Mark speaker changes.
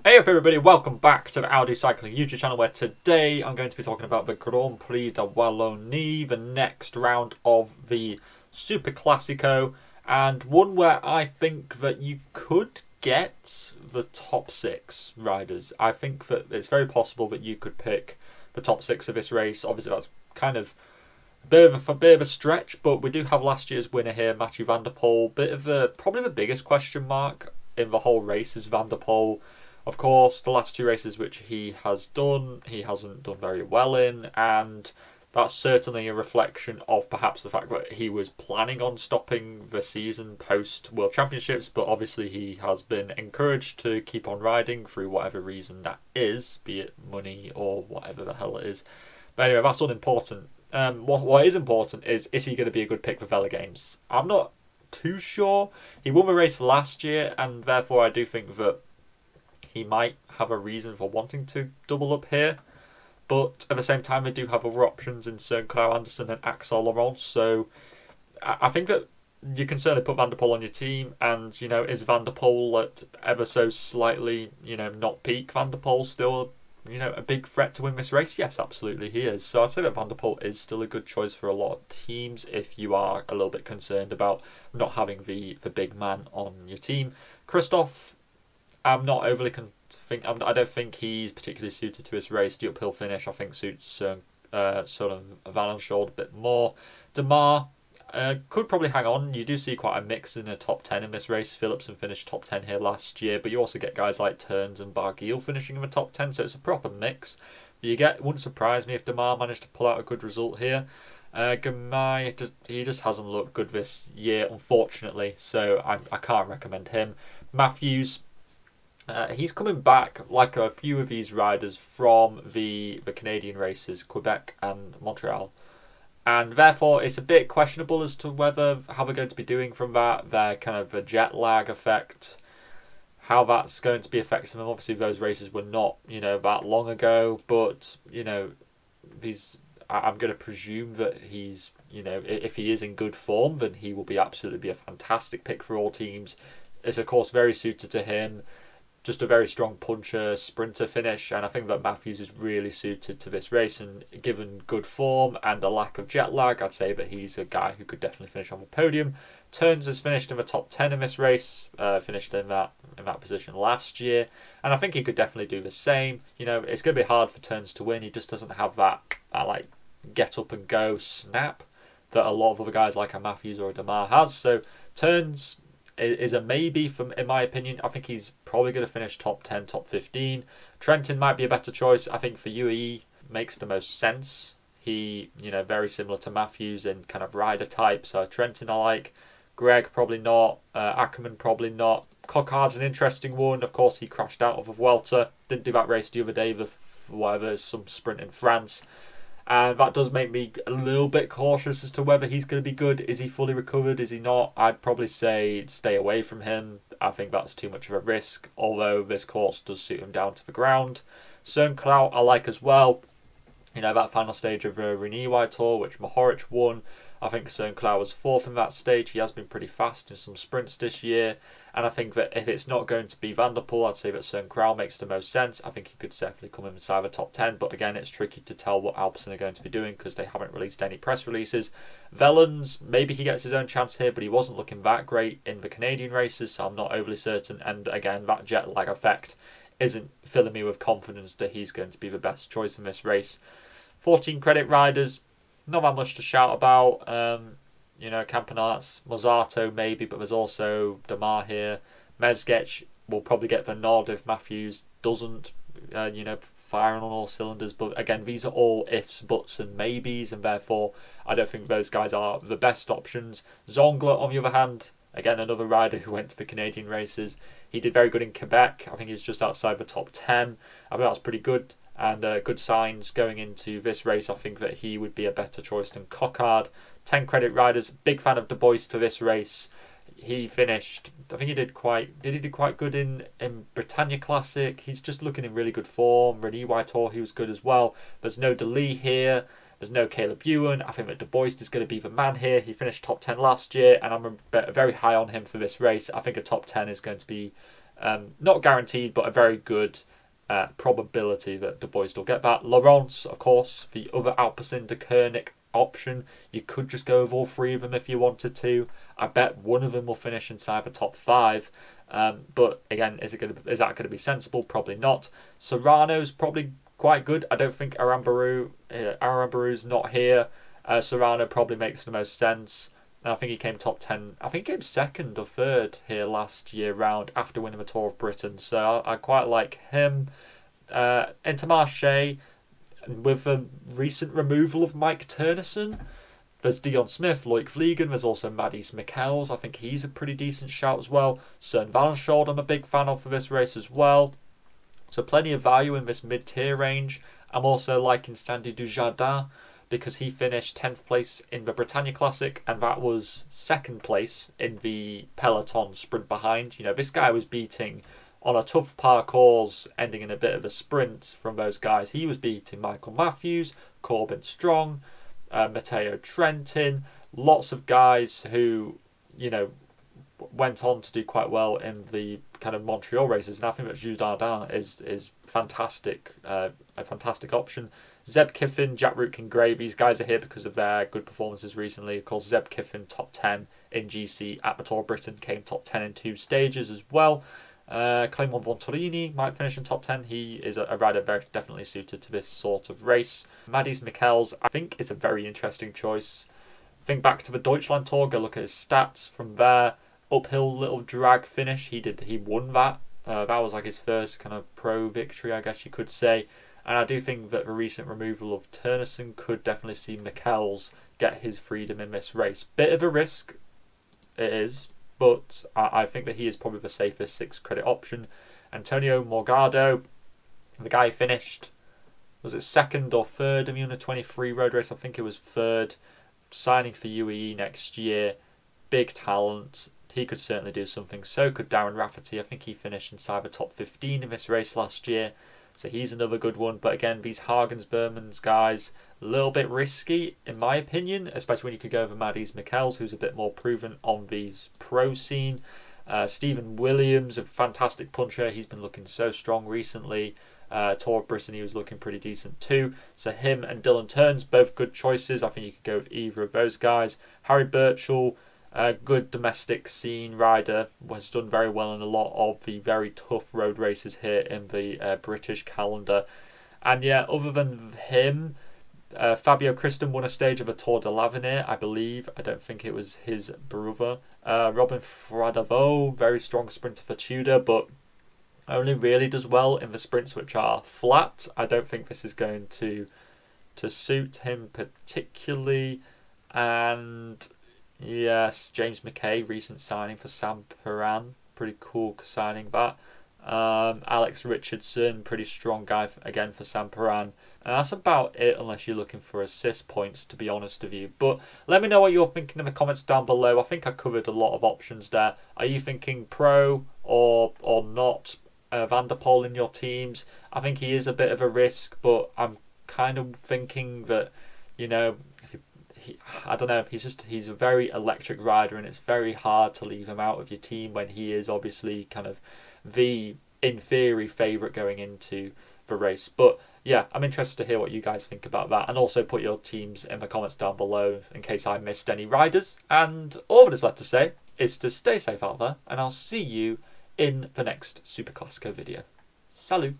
Speaker 1: Hey up everybody, welcome back to the Audi Cycling YouTube channel where today I'm going to be talking about the Grand Prix de Wallonie, the next round of the Super Classico, and one where I think that you could get the top six riders. I think that it's very possible that you could pick the top six of this race. Obviously that's kind of a bit of a stretch, but we do have last year's winner here, Mathieu van der Poel. Probably the biggest question mark in the whole race is Van der Poel. Of course, the last two races which he has done, he hasn't done very well in, and that's certainly a reflection of perhaps the fact that he was planning on stopping the season post World Championships, but obviously he has been encouraged to keep on riding through whatever reason that is, be it money or whatever the hell it is. But anyway, that's unimportant. What is important is he going to be a good pick for VELOGAMES? I'm not too sure. He won the race last year, and therefore I do think that he might have a reason for wanting to double up here. But at the same time, they do have other options in Søren Kragh Andersen and Axel Laurent. So I think that you can certainly put Van der Poel on your team. And, is Van der Poel at ever so slightly, not peak Van der Poel still, a big threat to win this race? Yes, absolutely he is. So I'd say that Van der Poel is still a good choice for a lot of teams if you are a little bit concerned about not having the big man on your team. Christoph, I'm not overly I don't think he's particularly suited to this race. The uphill finish, I think, suits sort of Valenshore a bit more. Demar could probably hang on. You do see quite a mix in the top 10 in this race. Philipsen finished top 10 here last year, but you also get guys like Turns and Barguil finishing in the top 10, so it's a proper mix. Wouldn't surprise me if Demar managed to pull out a good result here. Gamay, he just hasn't looked good this year, unfortunately, so I can't recommend him. Matthews, he's coming back like a few of these riders from the Canadian races, Quebec and Montreal. And therefore, it's a bit questionable as to how they're going to be doing from that. Their kind of a jet lag effect, how that's going to be affecting them. Obviously, those races were not, that long ago. But, I'm going to presume that he's, if he is in good form, then he will be a fantastic pick for all teams. It's, of course, very suited to him. Just a very strong puncher, sprinter finish, and I think that Matthews is really suited to this race, and given good form and a lack of jet lag, I'd say that he's a guy who could definitely finish on the podium. Turns has finished in the top 10 in this race, finished in that position last year, and I think he could definitely do the same. It's going to be hard for Turns to win. He just doesn't have that like get up and go snap that a lot of other guys like a Matthews or a Demar has. So Turns is a maybe in my opinion. I think he's probably going to finish top 10, top 15. Trentin might be a better choice. I think for UAE makes the most sense. He, very similar to Matthews in kind of rider type. So Trentin I like. Greg probably not. Ackerman probably not. Coquard's an interesting one. Of course, he crashed out of the Vuelta. Didn't do that race the other day. Some sprint in France. And that does make me a little bit cautious as to whether he's going to be good. Is he fully recovered? Is he not? I'd probably say stay away from him. I think that's too much of a risk, although this course does suit him down to the ground. Søren Kragh I like as well. That final stage of the Renewai Tour, which Mohoric won. I think Søren Kragh was fourth in that stage. He has been pretty fast in some sprints this year. And I think that if it's not going to be Van der Poel, I'd say that Søren Kragh makes the most sense. I think he could definitely come inside the top 10. But again, it's tricky to tell what Alpecin are going to be doing because they haven't released any press releases. Wellens, maybe he gets his own chance here, but he wasn't looking that great in the Canadian races, so I'm not overly certain. And again, that jet lag effect isn't filling me with confidence that he's going to be the best choice in this race. 14 credit riders, not that much to shout about. Campenaerts, Mozzato maybe, but there's also Demar here. Mezgec will probably get the nod if Matthews doesn't, firing on all cylinders. But again, these are all ifs, buts and maybes, and therefore I don't think those guys are the best options. Zongler, on the other hand, again, another rider who went to the Canadian races. He did very good in Quebec. I think he was just outside the top 10. I think that's pretty good. And good signs going into this race. I think that he would be a better choice than Coquard. 10 credit riders. Big fan of De Bois for this race. He finished, I think he did quite good in Britannia Classic. He's just looking in really good form. Renewai Tour, he was good as well. There's no DeLee here. There's no Caleb Ewan. I think that De Bois is going to be the man here. He finished top 10 last year, and I'm very high on him for this race. I think a top 10 is going to be Not guaranteed, but a very good probability that De Bois will get that. Laurence, of course, the other Alpecin de Koenig option. You could just go with all three of them if you wanted to. I bet one of them will finish inside the top 5. But again, is that going to be sensible? Probably not. Serrano's probably quite good. I don't think Arambaru's not here. Serrano probably makes the most sense. And I think he came top 10. I think he came second or third here last year round after winning the Tour of Britain. So I quite like him. Intermarché, with the recent removal of Mike Turnison, there's Dion Smith, Loic Vliegen, there's also Maddie Michels. I think he's a pretty decent shout as well. Søren Valensholt I'm a big fan of for this race as well. So plenty of value in this mid-tier range. I'm also liking Sandy Dujardin because he finished 10th place in the Britannia Classic, and that was 2nd place in the Peloton sprint behind. You know, this guy was beating, on a tough parcours ending in a bit of a sprint from those guys, he was beating Michael Matthews, Corbin Strong, Matteo Trentin, lots of guys who, you know, went on to do quite well in the kind of Montreal races. And I think that Dujardin is fantastic, a fantastic option. Zeb Kiffin, Jack Rootkin Gray, these guys are here because of their good performances recently. Of course, Zeb Kiffin top 10 in GC at the Tour of Britain, came top 10 in 2 stages as well. Clément Venturini might finish in top 10. He is a rider very definitely suited to this sort of race. Maddie Michels, I think, is a very interesting choice. Think back to the Deutschland Tour, go look at his stats from there. Uphill little drag finish, he won that. That was like his first kind of pro victory, I guess you could say. And I do think that the recent removal of Turnison could definitely see Michels get his freedom in this race. Bit of a risk, it is, but I think that he is probably the safest 6 credit option. Antonio Morgado, the guy finished, was it 2nd or 3rd in the under-23 road race? I think it was 3rd, signing for UAE next year. Big talent. He could certainly do something. So could Darren Rafferty. I think he finished inside the top 15 in this race last year. So he's another good one. But again, these Hagens, Bermans guys, a little bit risky in my opinion, especially when you could go over Maddie Michels, who's a bit more proven on the pro scene. Stephen Williams, a fantastic puncher. He's been looking so strong recently. Tour of Britain, he was looking pretty decent too. So him and Dylan Turns, both good choices. I think you could go with either of those guys. Harry Birchall, a good domestic scene rider, has done very well in a lot of the very tough road races here in the British calendar. And yeah, other than him, Fabio Christen won a stage of a Tour de l'Avenir, I believe. I don't think it was his brother. Robin Fradavo, very strong sprinter for Tudor, but only really does well in the sprints which are flat. I don't think this is going to suit him particularly. And yes, James McKay, recent signing for Sam Perrin. Pretty cool signing that. Alex Richardson, pretty strong guy again for Sam Perrin. And that's about it unless you're looking for assist points, to be honest with you. But let me know what you're thinking in the comments down below. I think I covered a lot of options there. Are you thinking pro or not Van der Poel in your teams? I think he is a bit of a risk, but I'm kind of thinking that, you know, I don't know, he's a very electric rider, and it's very hard to leave him out of your team when he is obviously kind of the, in theory, favourite going into the race. But yeah, I'm interested to hear what you guys think about that, and also put your teams in the comments down below in case I missed any riders. And all that is left to say is to stay safe out there, and I'll see you in the next Super Classico video. Salut!